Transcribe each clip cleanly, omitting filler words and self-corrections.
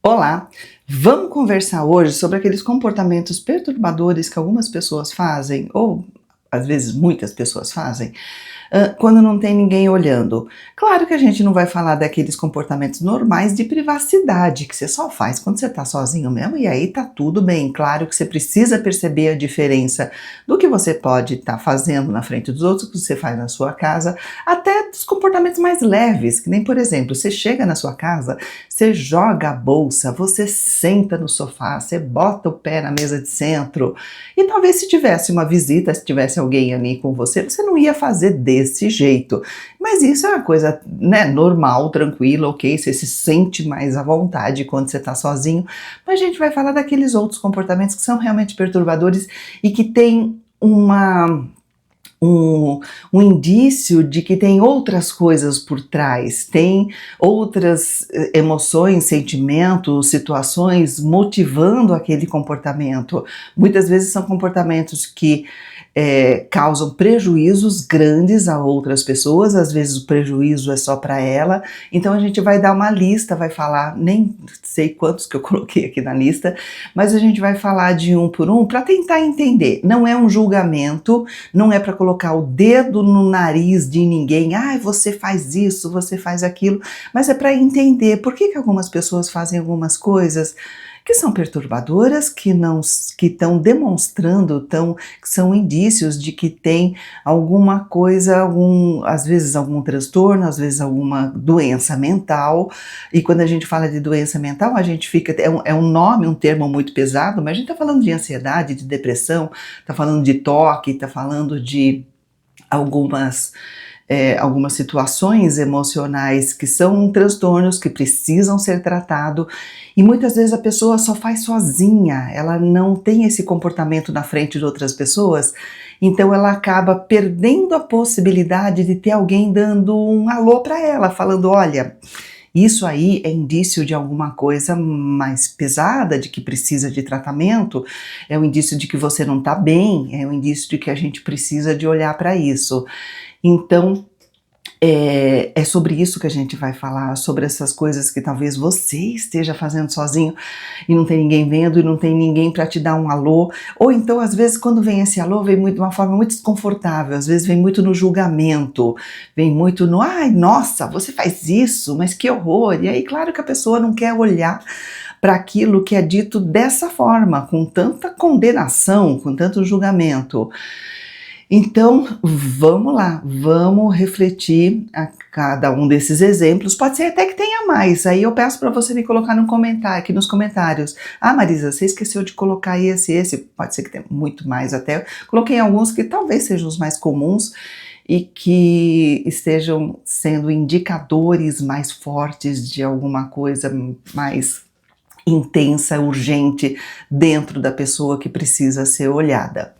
Olá, vamos conversar hoje sobre aqueles comportamentos perturbadores que algumas pessoas fazem, ou às vezes muitas pessoas fazem, quando não tem ninguém olhando. Claro que a gente não vai falar daqueles comportamentos normais de privacidade, que você só faz quando você está sozinho mesmo, e aí tá tudo bem. Claro que você precisa perceber a diferença do que você pode estar fazendo na frente dos outros, que você faz na sua casa, até dos comportamentos mais leves, que nem, por exemplo, você chega na sua casa, você joga a bolsa, você senta no sofá, você bota o pé na mesa de centro, e talvez se tivesse uma visita, se tivesse alguém ali com você, você não ia fazer desse jeito. Mas isso é uma coisa, né, normal, tranquila, ok, você se sente mais à vontade quando você está sozinho, mas a gente vai falar daqueles outros comportamentos que são realmente perturbadores e que têm um, um indício de que tem outras coisas por trás, tem outras emoções, sentimentos, situações motivando aquele comportamento. Muitas vezes são comportamentos que causam prejuízos grandes a outras pessoas, às vezes o prejuízo é só para ela, então a gente vai dar uma lista, vai falar, nem sei quantos que eu coloquei aqui na lista, mas a gente vai falar de um por um para tentar entender. Não é um julgamento, não é para colocar o dedo no nariz de ninguém, você faz isso, você faz aquilo, mas é para entender por que algumas pessoas fazem algumas coisas que são perturbadoras, que estão demonstrando, que são indícios de que tem alguma coisa, às vezes algum transtorno, às vezes alguma doença mental. E quando a gente fala de doença mental, a gente fica, é um nome, um termo muito pesado, mas a gente está falando de ansiedade, de depressão, está falando de toque, está falando de algumas situações emocionais que são transtornos que precisam ser tratados, e muitas vezes a pessoa só faz sozinha, ela não tem esse comportamento na frente de outras pessoas, então ela acaba perdendo a possibilidade de ter alguém dando um alô para ela, falando: olha, isso aí é indício de alguma coisa mais pesada, de que precisa de tratamento, é um indício de que você não está bem, é um indício de que a gente precisa de olhar para isso. Então, é sobre isso que a gente vai falar, sobre essas coisas que talvez você esteja fazendo sozinho e não tem ninguém vendo e não tem ninguém para te dar um alô, ou então às vezes quando vem esse alô vem muito, de uma forma muito desconfortável, às vezes vem muito no julgamento, vem muito no ai, nossa, você faz isso, mas que horror, e aí claro que a pessoa não quer olhar para aquilo que é dito dessa forma, com tanta condenação, com tanto julgamento. Então, vamos lá, vamos refletir a cada um desses exemplos. Pode ser até que tenha mais. Aí eu peço para você me colocar no comentário, aqui nos comentários. Marisa, você esqueceu de colocar esse. Pode ser que tenha muito mais até. Coloquei alguns que talvez sejam os mais comuns e que estejam sendo indicadores mais fortes de alguma coisa mais intensa, urgente dentro da pessoa que precisa ser olhada.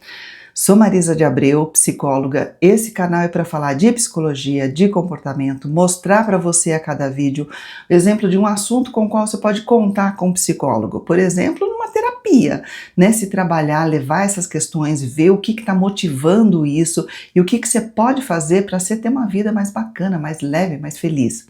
Sou Marisa de Abreu, psicóloga. Esse canal é para falar de psicologia, de comportamento, mostrar para você a cada vídeo o exemplo de um assunto com o qual você pode contar com um psicólogo. Por exemplo, numa terapia, né? Se trabalhar, levar essas questões, ver o que está motivando isso e o que você pode fazer para você ter uma vida mais bacana, mais leve, mais feliz.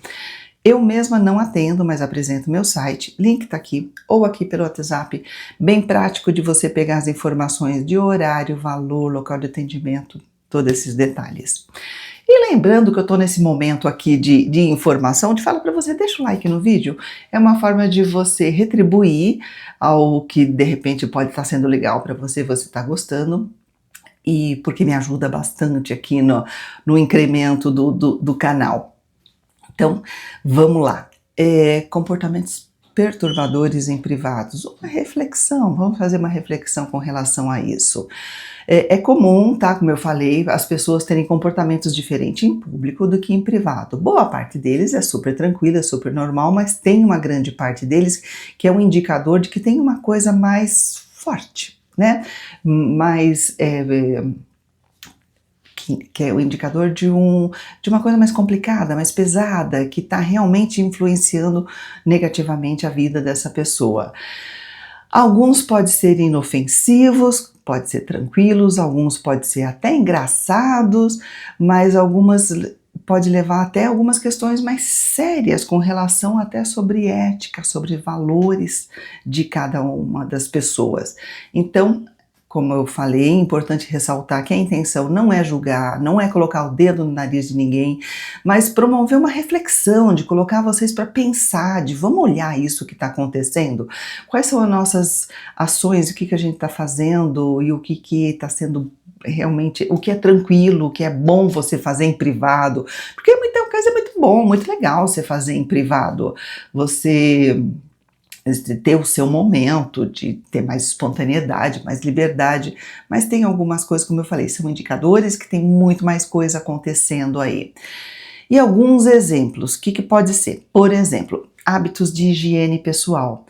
Eu mesma não atendo, mas apresento meu site, link está aqui, ou aqui pelo WhatsApp, bem prático de você pegar as informações de horário, valor, local de atendimento, todos esses detalhes. E lembrando que eu estou nesse momento aqui de informação, de falar para você, deixa o like no vídeo, é uma forma de você retribuir ao que de repente pode estar sendo legal para você está gostando, e porque me ajuda bastante aqui no incremento do canal. Então, vamos lá. Comportamentos perturbadores em privados. Uma reflexão, vamos fazer uma reflexão com relação a isso. É comum, tá? Como eu falei, as pessoas terem comportamentos diferentes em público do que em privado. Boa parte deles é super tranquila, é super normal, mas tem uma grande parte deles que é um indicador de que tem uma coisa mais forte, né? Mais que é o indicador de uma coisa mais complicada, mais pesada, que está realmente influenciando negativamente a vida dessa pessoa. Alguns podem ser inofensivos, podem ser tranquilos, alguns podem ser até engraçados, mas algumas pode levar até algumas questões mais sérias com relação até sobre ética, sobre valores de cada uma das pessoas. Então, como eu falei, é importante ressaltar que a intenção não é julgar, não é colocar o dedo no nariz de ninguém, mas promover uma reflexão, de colocar vocês para pensar, de vamos olhar isso que está acontecendo, quais são as nossas ações, o que a gente está fazendo e o que está sendo realmente, o que é tranquilo, o que é bom você fazer em privado, porque muita coisa é muito bom, muito legal você fazer em privado, você ter o seu momento, de ter mais espontaneidade, mais liberdade, mas tem algumas coisas, como eu falei, são indicadores que tem muito mais coisa acontecendo aí. E alguns exemplos, o que pode ser? Por exemplo, hábitos de higiene pessoal.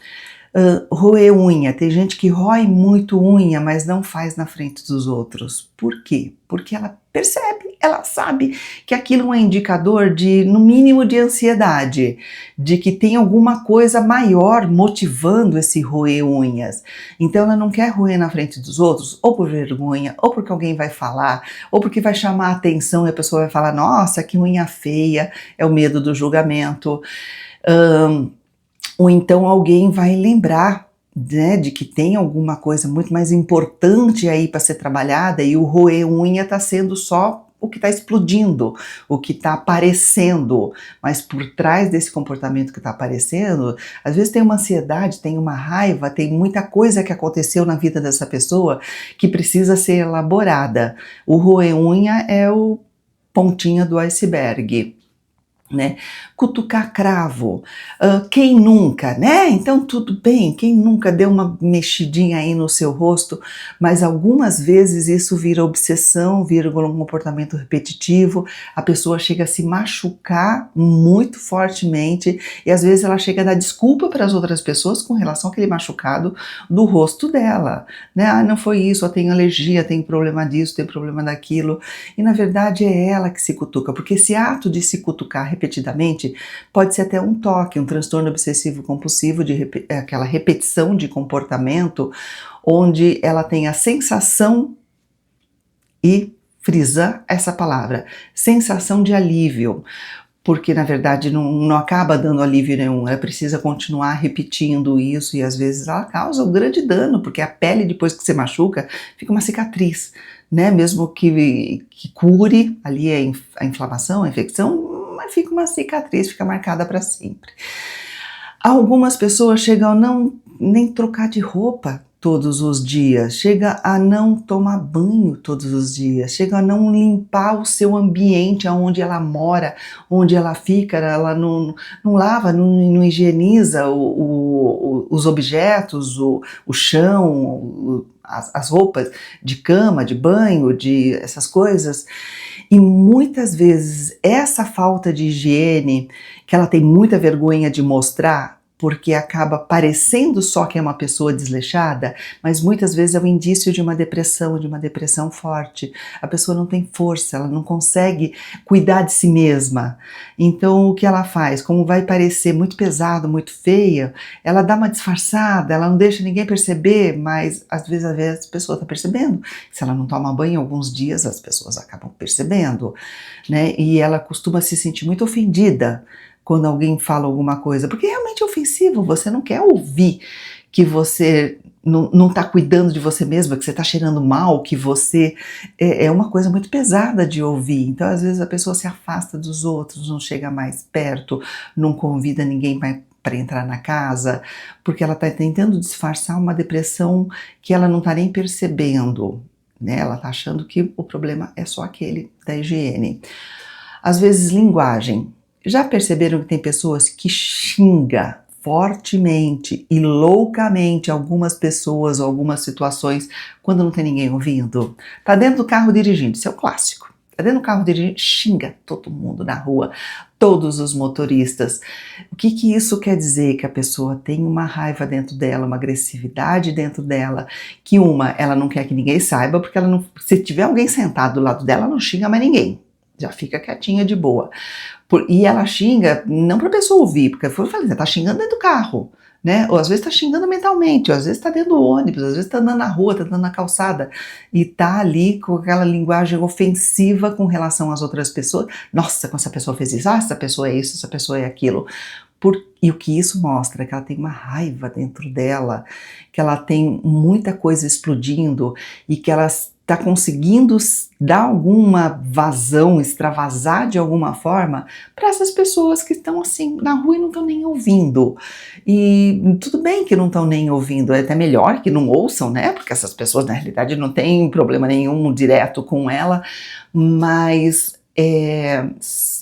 Roer unha, tem gente que rói muito unha, mas não faz na frente dos outros. Por quê? Porque ela percebe, ela sabe que aquilo é um indicador de, no mínimo, de ansiedade, de que tem alguma coisa maior motivando esse roer unhas. Então ela não quer roer na frente dos outros, ou por vergonha, ou porque alguém vai falar, ou porque vai chamar a atenção e a pessoa vai falar, nossa, que unha feia, é o medo do julgamento. Ou então alguém vai lembrar, né, de que tem alguma coisa muito mais importante aí para ser trabalhada e o roer unha está sendo só o que está explodindo, o que está aparecendo, mas por trás desse comportamento que está aparecendo, às vezes tem uma ansiedade, tem uma raiva, tem muita coisa que aconteceu na vida dessa pessoa que precisa ser elaborada. O roer unha é o pontinha do iceberg. Né? Cutucar cravo, quem nunca, né? Então tudo bem, quem nunca deu uma mexidinha aí no seu rosto, mas algumas vezes isso vira obsessão, vira um comportamento repetitivo, a pessoa chega a se machucar muito fortemente e às vezes ela chega a dar desculpa para as outras pessoas com relação àquele machucado do rosto dela, né? Ah, não foi isso, eu tenho alergia, tenho problema disso, tenho problema daquilo, e na verdade é ela que se cutuca, porque esse ato de se cutucar repetidamente pode ser até um toque, um transtorno obsessivo compulsivo, aquela repetição de comportamento onde ela tem a sensação, e frisa essa palavra, sensação de alívio, porque na verdade não acaba dando alívio nenhum, ela precisa continuar repetindo isso e às vezes ela causa um grande dano, porque a pele depois que você machuca fica uma cicatriz, né? Mesmo que cure ali a inflamação, a infecção, mas fica uma cicatriz, fica marcada para sempre. Algumas pessoas chegam a não nem trocar de roupa todos os dias, chega a não tomar banho todos os dias, chega a não limpar o seu ambiente onde ela mora, onde ela fica, ela não lava, não higieniza os objetos, o chão, as roupas de cama, de banho, de essas coisas. E muitas vezes essa falta de higiene, que ela tem muita vergonha de mostrar, porque acaba parecendo só que é uma pessoa desleixada, mas muitas vezes é um indício de uma depressão forte. A pessoa não tem força, ela não consegue cuidar de si mesma. Então o que ela faz? Como vai parecer muito pesado, muito feia, ela dá uma disfarçada, ela não deixa ninguém perceber, mas às vezes a pessoa está percebendo. Se ela não toma banho alguns dias, as pessoas acabam percebendo, né? E ela costuma se sentir muito ofendida quando alguém fala alguma coisa, porque realmente é ofensivo, você não quer ouvir que você não está cuidando de você mesma, que você está cheirando mal, que você é uma coisa muito pesada de ouvir. Então às vezes a pessoa se afasta dos outros, não chega mais perto, não convida ninguém para entrar na casa, porque ela está tentando disfarçar uma depressão que ela não está nem percebendo, né? Ela está achando que o problema é só aquele da higiene. Às vezes linguagem. Já perceberam que tem pessoas que xingam fortemente e loucamente algumas pessoas ou algumas situações quando não tem ninguém ouvindo? Tá dentro do carro dirigindo, isso é o clássico. Tá dentro do carro dirigindo, xinga todo mundo na rua, todos os motoristas. O que isso quer dizer? Que a pessoa tem uma raiva dentro dela, uma agressividade dentro dela, que ela não quer que ninguém saiba, porque se tiver alguém sentado do lado dela, ela não xinga mais ninguém. Já fica quietinha de boa. E ela xinga não para a pessoa ouvir, porque eu falei, você tá xingando dentro do carro, né? Ou às vezes tá xingando mentalmente, ou às vezes tá dentro do ônibus, às vezes tá andando na rua, tá andando na calçada e tá ali com aquela linguagem ofensiva com relação às outras pessoas. Nossa, como essa pessoa fez isso, essa pessoa é isso, essa pessoa é aquilo. E o que isso mostra? Que ela tem uma raiva dentro dela, que ela tem muita coisa explodindo e que ela está conseguindo dar alguma vazão, extravasar de alguma forma para essas pessoas que estão assim na rua e não estão nem ouvindo. E tudo bem que não estão nem ouvindo, é até melhor que não ouçam, né? Porque essas pessoas na realidade não têm problema nenhum direto com ela, mas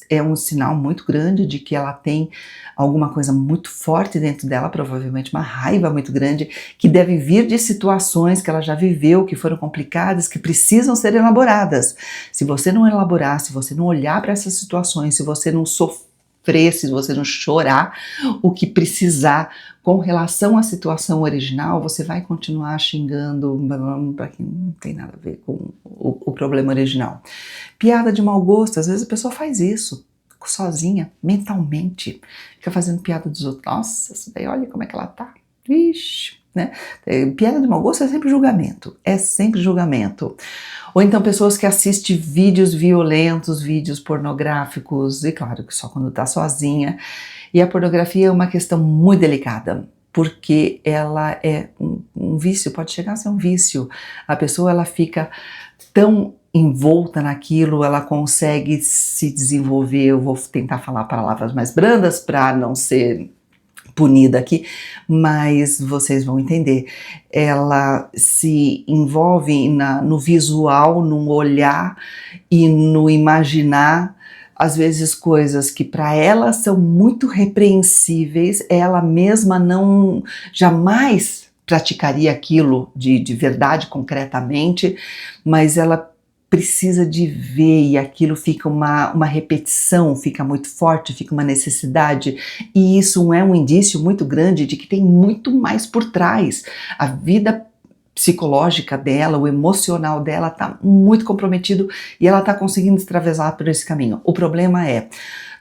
é um sinal muito grande de que ela tem alguma coisa muito forte dentro dela, provavelmente uma raiva muito grande, que deve vir de situações que ela já viveu, que foram complicadas, que precisam ser elaboradas. Se você não elaborar, se você não olhar para essas situações, se você não sofrer, se você não chorar o que precisar com relação à situação original, você vai continuar xingando para quem não tem nada a ver com o problema original. Piada de mau gosto, às vezes a pessoa faz isso sozinha, mentalmente, fica fazendo piada dos outros. Nossa, isso daí, olha como é que ela tá. Vixe, né? Piada de mau gosto é sempre julgamento, é sempre julgamento. Ou então pessoas que assistem vídeos violentos, vídeos pornográficos, e claro que só quando tá sozinha. E a pornografia é uma questão muito delicada, porque ela é um vício, pode chegar a ser um vício. A pessoa, ela fica tão envolta naquilo, ela consegue se desenvolver. Eu vou tentar falar palavras mais brandas para não ser punida aqui, mas vocês vão entender. Ela se envolve no visual, no olhar e no imaginar, às vezes coisas que para ela são muito repreensíveis, ela mesma não jamais praticaria aquilo de verdade, concretamente, mas ela precisa de ver e aquilo fica uma repetição, fica muito forte, fica uma necessidade, e isso é um indício muito grande de que tem muito mais por trás. A vida psicológica dela, o emocional dela está muito comprometido e ela está conseguindo extravasar por esse caminho. O problema é,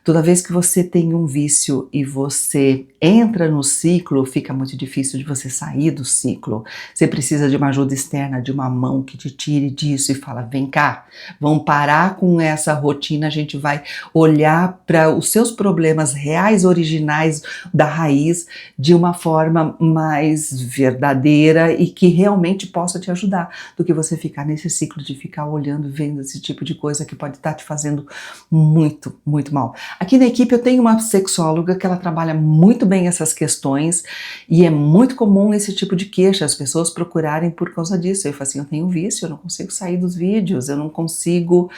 toda vez que você tem um vício e você entra no ciclo, fica muito difícil de você sair do ciclo. Você precisa de uma ajuda externa, de uma mão que te tire disso e fala, vem cá, vamos parar com essa rotina, a gente vai olhar para os seus problemas reais, originais, da raiz, de uma forma mais verdadeira e que realmente possa te ajudar, do que você ficar nesse ciclo de ficar olhando, vendo esse tipo de coisa que pode estar te fazendo muito, muito mal. Aqui na equipe eu tenho uma sexóloga que ela trabalha muito bem essas questões e é muito comum esse tipo de queixa, as pessoas procurarem por causa disso. Eu falo assim, eu tenho vício, eu não consigo sair dos vídeos, eu não consigo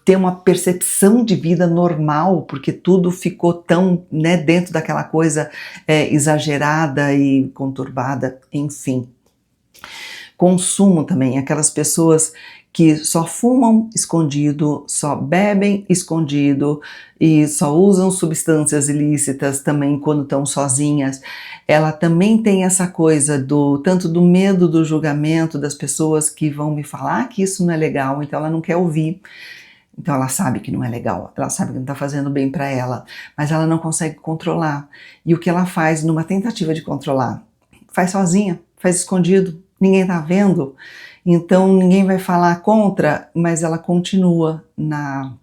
ter uma percepção de vida normal, porque tudo ficou tão, né, dentro daquela coisa exagerada e conturbada, enfim. Consumo também, aquelas pessoas que só fumam escondido, só bebem escondido e só usam substâncias ilícitas também quando estão sozinhas. Ela também tem essa coisa tanto do medo do julgamento das pessoas que vão me falar que isso não é legal, então ela não quer ouvir. Então ela sabe que não é legal, ela sabe que não está fazendo bem para ela, mas ela não consegue controlar. E o que ela faz numa tentativa de controlar? Faz sozinha, faz escondido, ninguém está vendo. Então ninguém vai falar contra, mas ela continua na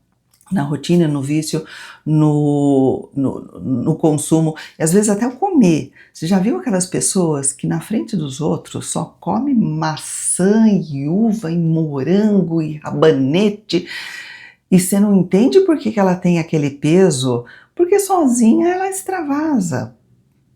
rotina, no vício, no consumo, e às vezes até o comer. Você já viu aquelas pessoas que na frente dos outros só come maçã e uva e morango e rabanete, e você não entende por que ela tem aquele peso? Porque sozinha ela extravasa,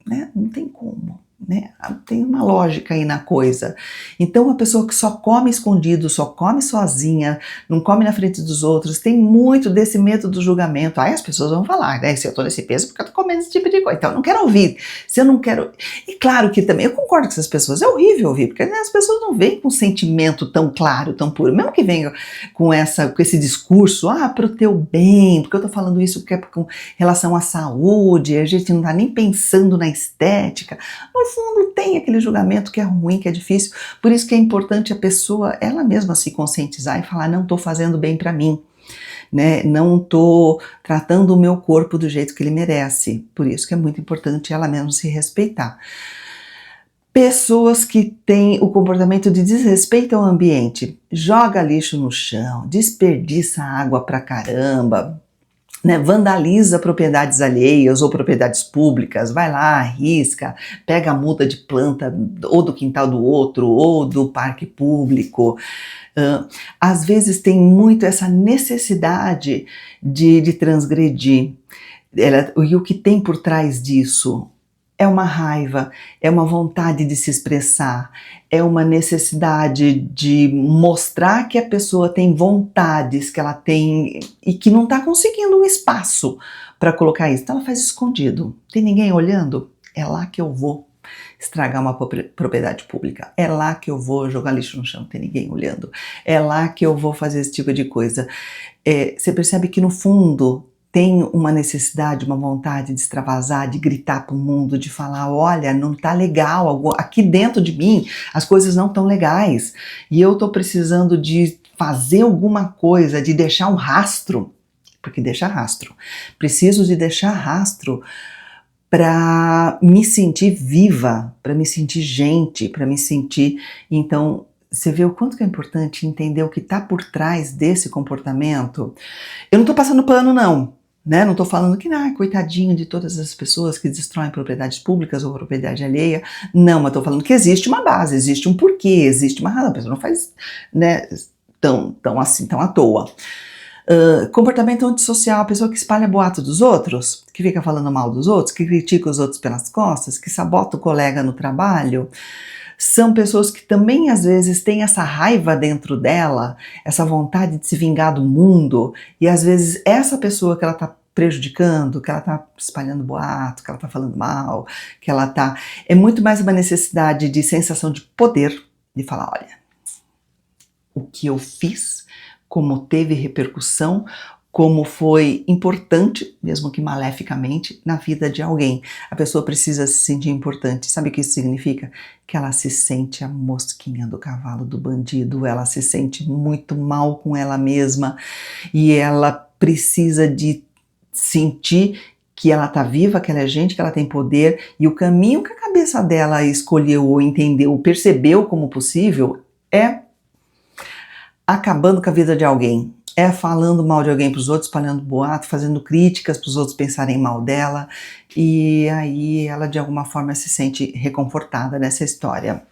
né? Não tem como. Né? Tem uma lógica aí na coisa. Então a pessoa que só come escondido, só come sozinha, não come na frente dos outros, tem muito desse medo do julgamento. Aí as pessoas vão falar, né? Se eu tô nesse peso porque eu tô comendo esse tipo de coisa, então eu não quero ouvir. Se eu não quero... E claro que também eu concordo com essas pessoas, é horrível ouvir, porque né, as pessoas não vêm com um sentimento tão claro, tão puro, mesmo que venham com esse discurso, pro teu bem, porque eu tô falando isso porque é com relação à saúde, a gente não tá nem pensando na estética. No fundo tem aquele julgamento que é ruim, que é difícil, por isso que é importante a pessoa, ela mesma se conscientizar e falar, não estou fazendo bem para mim. né? Não estou tratando o meu corpo do jeito que ele merece. Por isso que é muito importante ela mesma se respeitar. Pessoas que têm o comportamento de desrespeito ao ambiente, joga lixo no chão, desperdiça água pra caramba, né, vandaliza propriedades alheias ou propriedades públicas, vai lá, arrisca, pega a muda de planta ou do quintal do outro ou do parque público. Às vezes tem muito essa necessidade de transgredir. E o que tem por trás disso? É uma raiva, é uma vontade de se expressar, é uma necessidade de mostrar que a pessoa tem vontades, que ela tem e que não está conseguindo um espaço para colocar isso. Então ela faz escondido. Tem ninguém olhando? É lá que eu vou estragar uma propriedade pública. É lá que eu vou jogar lixo no chão, não tem ninguém olhando. É lá que eu vou fazer esse tipo de coisa. Você percebe que no fundo tem uma necessidade, uma vontade de extravasar, de gritar para o mundo, de falar, olha, não tá legal, aqui dentro de mim as coisas não estão legais e eu tô precisando de fazer alguma coisa, de deixar um rastro, porque deixa rastro. Preciso de deixar rastro para me sentir viva, para me sentir gente, para me sentir... Então, você vê o quanto que é importante entender o que está por trás desse comportamento. Eu não tô passando pano, não. Né? Não estou falando que, coitadinho de todas as pessoas que destroem propriedades públicas ou propriedade alheia. Não, mas estou falando que existe uma base, existe um porquê, existe uma razão. A pessoa não faz, né, tão assim, tão à toa. Comportamento antissocial, a pessoa que espalha boato dos outros, que fica falando mal dos outros, que critica os outros pelas costas, que sabota o colega no trabalho. São pessoas que também às vezes têm essa raiva dentro dela, essa vontade de se vingar do mundo, e às vezes essa pessoa que ela está prejudicando, que ela está espalhando boato, que ela está falando mal, que ela está... É muito mais uma necessidade de sensação de poder, de falar, olha, o que eu fiz, como teve repercussão, como foi importante, mesmo que maleficamente, na vida de alguém. A pessoa precisa se sentir importante. Sabe o que isso significa? Que ela se sente a mosquinha do cavalo do bandido, ela se sente muito mal com ela mesma e ela precisa de sentir que ela está viva, que ela é gente, que ela tem poder, e o caminho que a cabeça dela escolheu ou entendeu, percebeu como possível, é acabando com a vida de alguém. É falando mal de alguém para os outros, espalhando boato, fazendo críticas para os outros pensarem mal dela, e aí ela de alguma forma se sente reconfortada nessa história.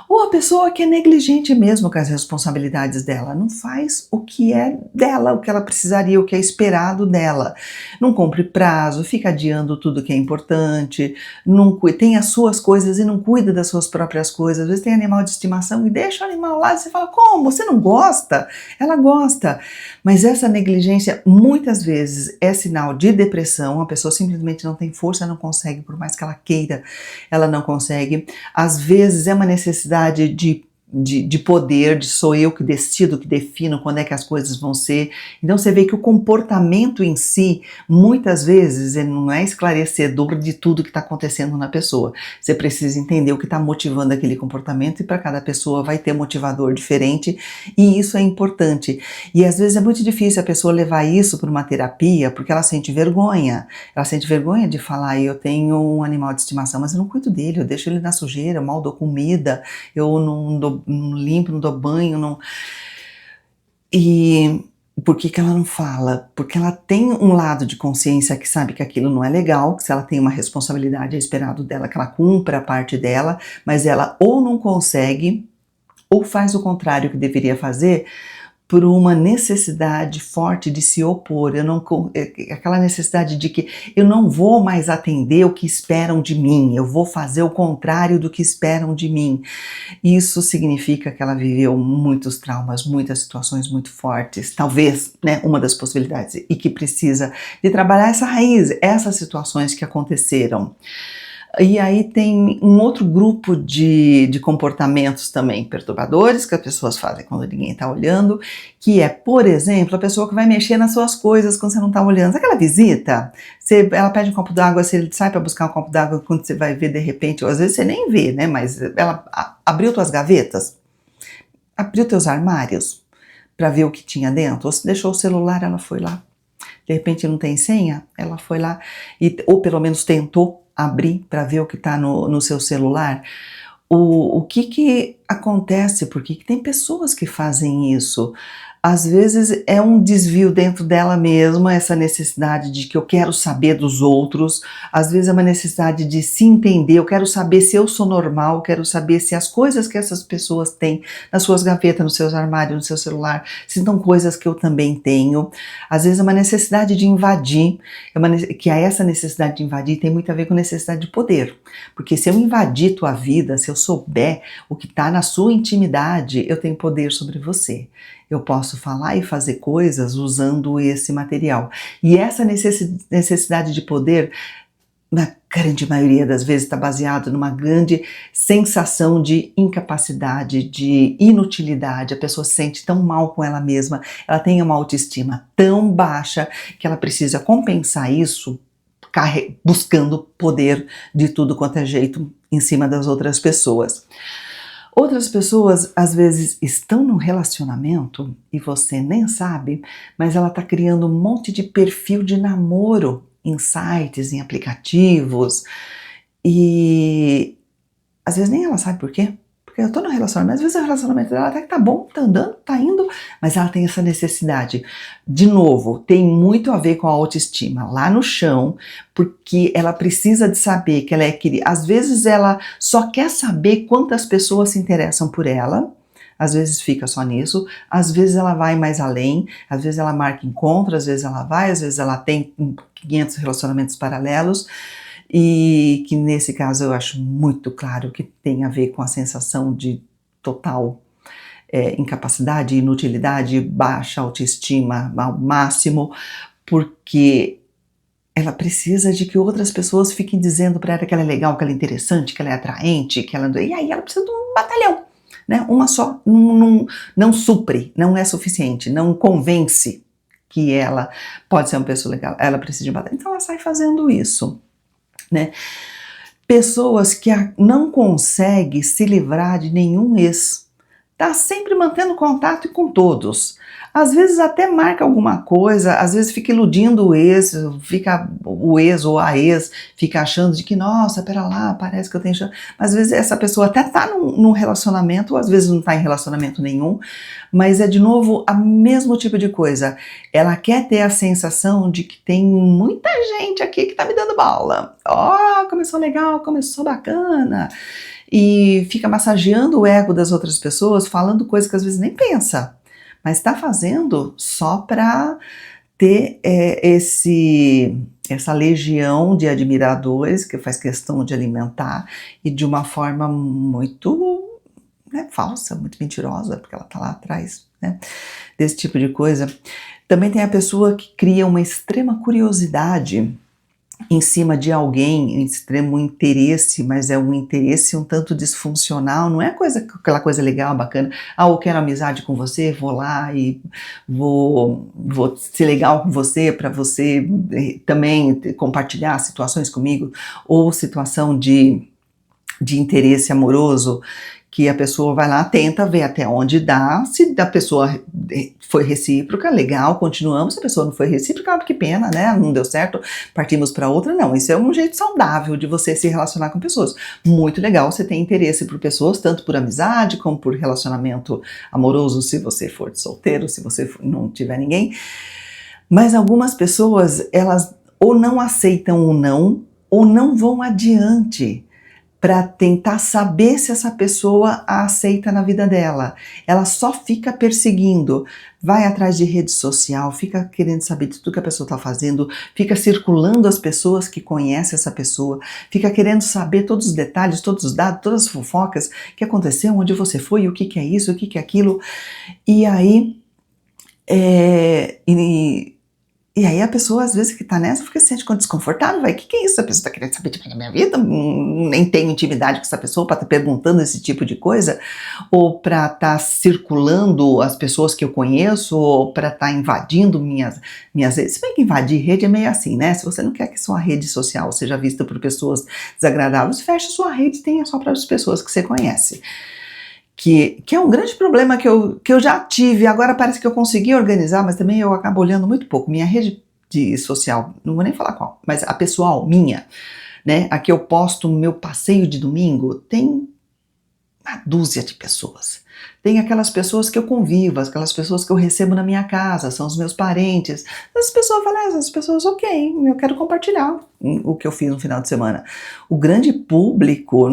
Ou a pessoa que é negligente mesmo com as responsabilidades dela, não faz o que é dela, o que ela precisaria, o que é esperado dela. Não cumpre prazo, fica adiando tudo que é importante, não tem as suas coisas e não cuida das suas próprias coisas. Às vezes tem animal de estimação e deixa o animal lá e você fala, como? Você não gosta? Ela gosta. Mas essa negligência muitas vezes é sinal de depressão, a pessoa simplesmente não tem força, não consegue, por mais que ela queira, ela não consegue. Às vezes é uma necessidade de poder, de sou eu que decido, que defino quando é que as coisas vão ser. Então você vê que o comportamento em si, muitas vezes, ele não é esclarecedor de tudo que está acontecendo na pessoa. Você precisa entender o que está motivando aquele comportamento e para cada pessoa vai ter motivador diferente e isso é importante. E às vezes é muito difícil a pessoa levar isso para uma terapia porque ela sente vergonha. Ela sente vergonha de falar, eu tenho um animal de estimação, mas eu não cuido dele, eu deixo ele na sujeira, eu mal dou comida, eu não limpo, não dou banho, não... E por que ela não fala? Porque ela tem um lado de consciência que sabe que aquilo não é legal, que se ela tem uma responsabilidade é esperado dela que ela cumpra a parte dela, mas ela ou não consegue, ou faz o contrário que deveria fazer, por uma necessidade forte de se opor, aquela necessidade de que eu não vou mais atender o que esperam de mim, eu vou fazer o contrário do que esperam de mim. Isso significa que ela viveu muitos traumas, muitas situações muito fortes, talvez, né, uma das possibilidades, e que precisa de trabalhar essa raiz, essas situações que aconteceram. E aí tem um outro grupo de comportamentos também perturbadores que as pessoas fazem quando ninguém está olhando, que é, por exemplo, a pessoa que vai mexer nas suas coisas quando você não está olhando. Sabe aquela visita? Ela pede um copo d'água, você sai para buscar um copo d'água, quando você vai ver de repente, ou às vezes você nem vê, né? Mas ela abriu tuas gavetas, abriu teus armários, para ver o que tinha dentro. Ou se deixou o celular, ela foi lá. De repente não tem senha, ela foi lá, ou pelo menos tentou abrir para ver o que está no seu celular. O que acontece? Porque tem pessoas que fazem isso. Às vezes é um desvio dentro dela mesma, essa necessidade de que eu quero saber dos outros, às vezes é uma necessidade de se entender, eu quero saber se eu sou normal, eu quero saber se as coisas que essas pessoas têm nas suas gavetas, nos seus armários, no seu celular, se são coisas que eu também tenho. Às vezes é uma necessidade de invadir, que essa necessidade de invadir tem muito a ver com necessidade de poder, porque se eu invadir tua vida, se eu souber o que está na sua intimidade, eu tenho poder sobre você. Eu posso falar e fazer coisas usando esse material. E essa necessidade de poder, na grande maioria das vezes, está baseado numa grande sensação de incapacidade, de inutilidade. A pessoa se sente tão mal com ela mesma, ela tem uma autoestima tão baixa que ela precisa compensar isso buscando poder de tudo quanto é jeito em cima das outras pessoas. Outras pessoas, às vezes, estão num relacionamento e você nem sabe, mas ela está criando um monte de perfil de namoro em sites, em aplicativos, e às vezes nem ela sabe por quê. Porque eu tô no relacionamento, às vezes o relacionamento dela até que tá bom, tá andando, tá indo, mas ela tem essa necessidade. De novo, tem muito a ver com a autoestima lá no chão, porque ela precisa de saber que ela é querida. Às vezes ela só quer saber quantas pessoas se interessam por ela, às vezes fica só nisso, às vezes ela vai mais além, às vezes ela marca encontro, às vezes ela vai, às vezes ela tem 500 relacionamentos paralelos, e que nesse caso eu acho muito claro que tem a ver com a sensação de total incapacidade, inutilidade, baixa autoestima ao máximo, porque ela precisa de que outras pessoas fiquem dizendo para ela que ela é legal, que ela é interessante, que ela é atraente, que ela... E aí ela precisa de um batalhão, né? Uma só não supre, não é suficiente, não convence que ela pode ser uma pessoa legal, ela precisa de um batalhão. Então ela sai fazendo isso. Né? Pessoas que não conseguem se livrar de nenhum ex, tá sempre mantendo contato com todos, às vezes até marca alguma coisa, às vezes fica iludindo o ex ou a ex fica achando de que, nossa, pera lá, parece que eu tenho chance. Às vezes essa pessoa até tá num relacionamento, ou às vezes não tá em relacionamento nenhum, mas é de novo o mesmo tipo de coisa. Ela quer ter a sensação de que tem muita gente aqui que tá me dando bola. Ó, começou legal, começou bacana. E fica massageando o ego das outras pessoas, falando coisas que às vezes nem pensa, mas está fazendo só para ter essa legião de admiradores que faz questão de alimentar e de uma forma muito falsa, muito mentirosa, porque ela está lá atrás, né, desse tipo de coisa. Também tem a pessoa que cria uma extrema curiosidade em cima de alguém, em extremo interesse, mas é um interesse um tanto disfuncional, não é aquela coisa legal, bacana, eu quero amizade com você, vou lá e vou ser legal com você, para você também compartilhar situações comigo, ou situação de interesse amoroso, que a pessoa vai lá, tenta ver até onde dá, se a pessoa foi recíproca, legal, continuamos, se a pessoa não foi recíproca, que pena, né, não deu certo, partimos para outra. Não, isso é um jeito saudável de você se relacionar com pessoas. Muito legal, você tem interesse por pessoas, tanto por amizade, como por relacionamento amoroso, se você for solteiro, se você não tiver ninguém. Mas algumas pessoas, elas ou não aceitam ou não vão adiante para tentar saber se essa pessoa a aceita na vida dela. Ela só fica perseguindo, vai atrás de rede social, fica querendo saber de tudo que a pessoa está fazendo, fica circulando as pessoas que conhecem essa pessoa, fica querendo saber todos os detalhes, todos os dados, todas as fofocas que aconteceu, onde você foi, o que é isso, o que é aquilo. E aí... E aí a pessoa, às vezes, que tá nessa, fica se sente desconfortável, vai, o que é isso? A pessoa tá querendo saber da minha vida? Nem tenho intimidade com essa pessoa para estar perguntando esse tipo de coisa, ou para estar circulando as pessoas que eu conheço, ou para estar invadindo minhas redes. Se bem que invadir rede é meio assim, né? Se você não quer que sua rede social seja vista por pessoas desagradáveis, fecha sua rede e tenha só para as pessoas que você conhece. que é um grande problema que eu já tive, agora parece que eu consegui organizar, mas também eu acabo olhando muito pouco. Minha rede social, não vou nem falar qual, mas a pessoal, minha, né, a que eu posto o meu passeio de domingo, tem uma dúzia de pessoas. Tem aquelas pessoas que eu convivo, aquelas pessoas que eu recebo na minha casa, são os meus parentes. As pessoas falam, essas pessoas, ok, eu quero compartilhar o que eu fiz no final de semana. O grande público,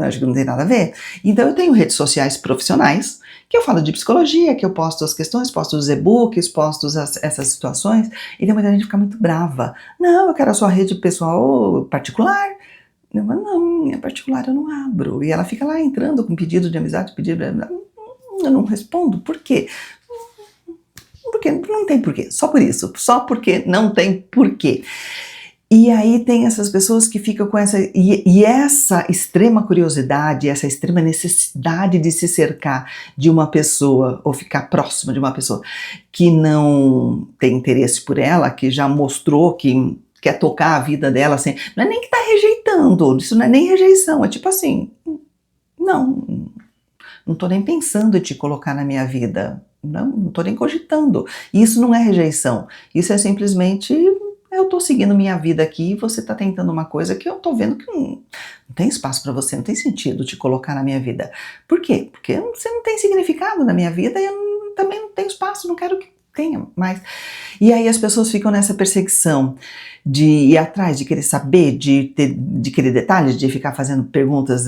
acho que não tem nada a ver. Então eu tenho redes sociais profissionais, que eu falo de psicologia, que eu posto as questões, posto os e-books, posto essas situações, e tem muita gente que fica muito brava. Não, eu quero a sua rede pessoal particular. Mas não, minha particular eu não abro. E ela fica lá entrando com pedido de amizade, pedido de amizade. Eu não respondo. Por quê? Porque não tem porquê. Só por isso. Só porque não tem porquê. E aí tem essas pessoas que ficam com essa... E essa extrema curiosidade, essa extrema necessidade de se cercar de uma pessoa, ou ficar próxima de uma pessoa que não tem interesse por ela, que já mostrou que quer tocar a vida dela, assim, não é nem que tá rejeitando, isso não é nem rejeição, é tipo assim, não tô nem pensando em te colocar na minha vida, não tô nem cogitando. E isso não é rejeição, isso é simplesmente, eu tô seguindo minha vida aqui e você tá tentando uma coisa que eu tô vendo que não tem espaço para você, não tem sentido te colocar na minha vida. Por quê? Porque você não tem significado na minha vida e eu também não tenho espaço, não quero que tenha mais. E aí as pessoas ficam nessa perseguição de ir atrás, de querer saber, de querer detalhes, de ficar fazendo perguntas,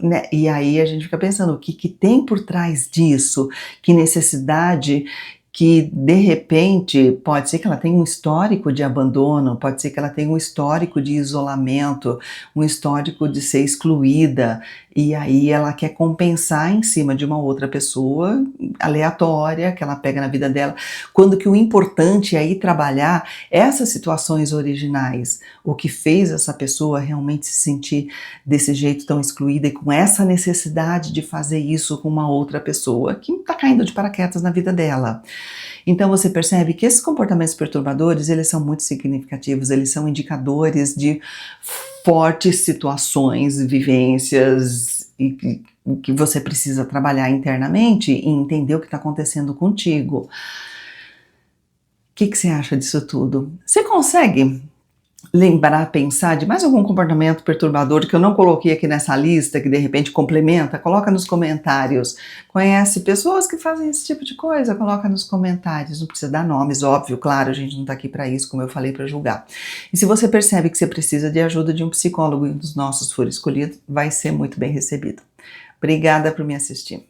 né? E aí a gente fica pensando, o que tem por trás disso? Que necessidade que de repente pode ser que ela tenha um histórico de abandono, pode ser que ela tenha um histórico de isolamento, um histórico de ser excluída, e aí ela quer compensar em cima de uma outra pessoa aleatória que ela pega na vida dela, quando que o importante é ir trabalhar essas situações originais, o que fez essa pessoa realmente se sentir desse jeito tão excluída e com essa necessidade de fazer isso com uma outra pessoa que está caindo de paraquedas na vida dela. Então você percebe que esses comportamentos perturbadores, eles são muito significativos, eles são indicadores de fortes situações, vivências e que você precisa trabalhar internamente e entender o que está acontecendo contigo. O que você acha disso tudo? Você consegue lembrar, pensar de mais algum comportamento perturbador que eu não coloquei aqui nessa lista, que de repente complementa? Coloca nos comentários. Conhece pessoas que fazem esse tipo de coisa? Coloca nos comentários. Não precisa dar nomes, óbvio, claro, a gente não tá aqui para isso, como eu falei, para julgar. E se você percebe que você precisa de ajuda de um psicólogo e um dos nossos for escolhido, vai ser muito bem recebido. Obrigada por me assistir.